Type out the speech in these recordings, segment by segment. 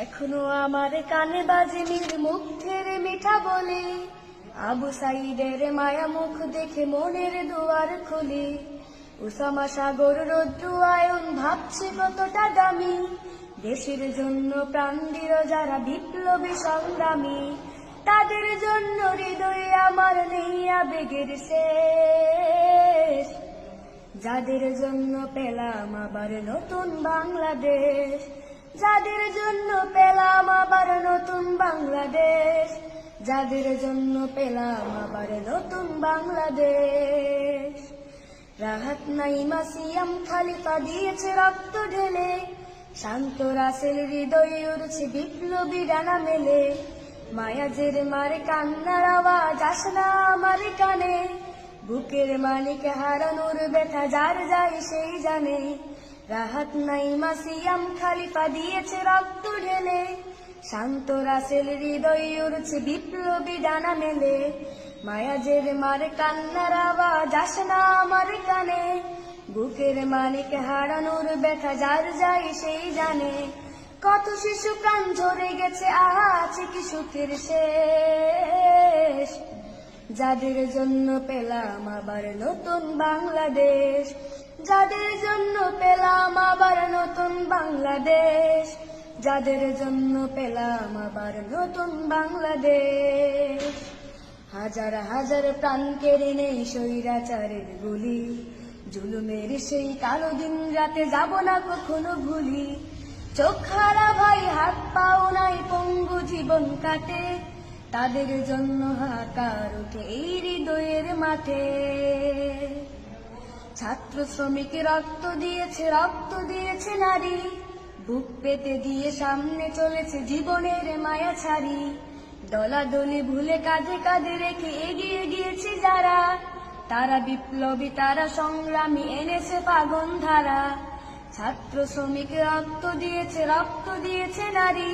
এখনো আমার কানে বাজে নীর মুগ্ধের মিঠা বলে, আবু সাইদের মায়া মুখ দেখে মনের দুয়ার খুলে। উসামা সাগর রৌদ্র আয়ন ভাবছে কতটা দামি, দেশের জন্য প্রাণ দিল যারা বিপ্লবী সংগ্রামী। তাদের জন্য হৃদয়ে আমার নেই আবেগের শেষ, যাদের জন্য পেলাম আবার নতুন বাংলাদেশ। যাদের জন্য পেলাম আবার নতুন বাংলাদেশ, যাদের জন্য পেলাম আবার নতুন বাংলাদেশ। রাহাত নাইমা সিয়াম খালিফা দিয়েছে রক্ত ঢেলে, শান্ত রাসেল হৃদয়ে উড়ছে বিপ্লবী ডানা মেলে। মায়াজের মারে কান্নার আওয়াজ আসে না আমার কানে, বুকের মালিক হারানোর ব্যথা যার যায় সেই জানে। রাহাত নাইমা সিয়াম খালিফা দিয়েছে রক্ত ঢেলে, শান্ত রাসেল হৃদয়ে উড়ছে বিপ্লবী ডানা মেলে। মায়াজের মারে কান্নার আওয়াজ আসে না আমার কানে, বুকের মালিক হারানোর ব্যথা যার যায় সেই জানে। কত শিশু প্রাণ ঝরে গেছে, আহা আছে কি সুখের শেষ, যাদের জন্য পেলাম আবার নতুন বাংলাদেশ। যাদের জন্য পেলাম আবার নতুন বাংলাদেশ, যাদের জন্য পেলাম আবার নতুন বাংলাদেশ। হাজার হাজার প্রাণ কেড়ে নেই স্বৈরাচারের গুলি, জুলুমের সেই কালো দিন রাতে যাব না কখনো ভুলি। চোখ হারা ভাই হাত পাও নাই পঙ্গু জীবন কাটে, তাদের জন্য হাহাকার ওঠে এই হৃদয়ের মাঠে। ছাত্র শ্রমিক রক্ত দিয়েছে নারী, বুক পেতে দিয়ে সামনে চলেছে জীবনের মায়া ছাড়ি। দলাদলি ভুলে কাঁধে কাঁধে রেখে এগিয়ে গিয়েছে যারা, তারা বিপ্লবী তারা সংগ্রামী এনেছে পাগন ধারা। ছাত্র শ্রমিক রক্ত দিয়েছে নারী,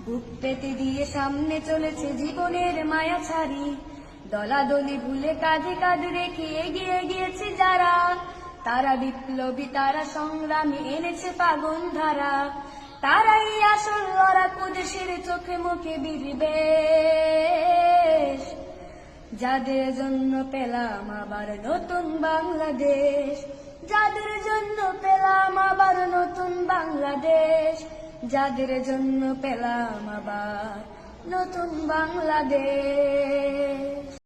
বুক পেতে দিয়ে সামনে চলেছে জীবনের মায়া ছাড়ি। দলাদলি ভুলে কাঁধে কাঁধে রেখে এগিয়ে গিয়েছে যারা, তারা বিপ্লবী তারা সংগ্রামী এনেছে পাগন ধারা। তারাই আসল লড়াকু দেশের চোখে মুখে বিদ্বেষ, যাদের জন্য পেলাম আবার নতুন বাংলাদেশ। যাদের জন্য পেলাম আবার নতুন বাংলাদেশ, যাদের জন্য পেলাম আবার নতুন বাংলাদেশ।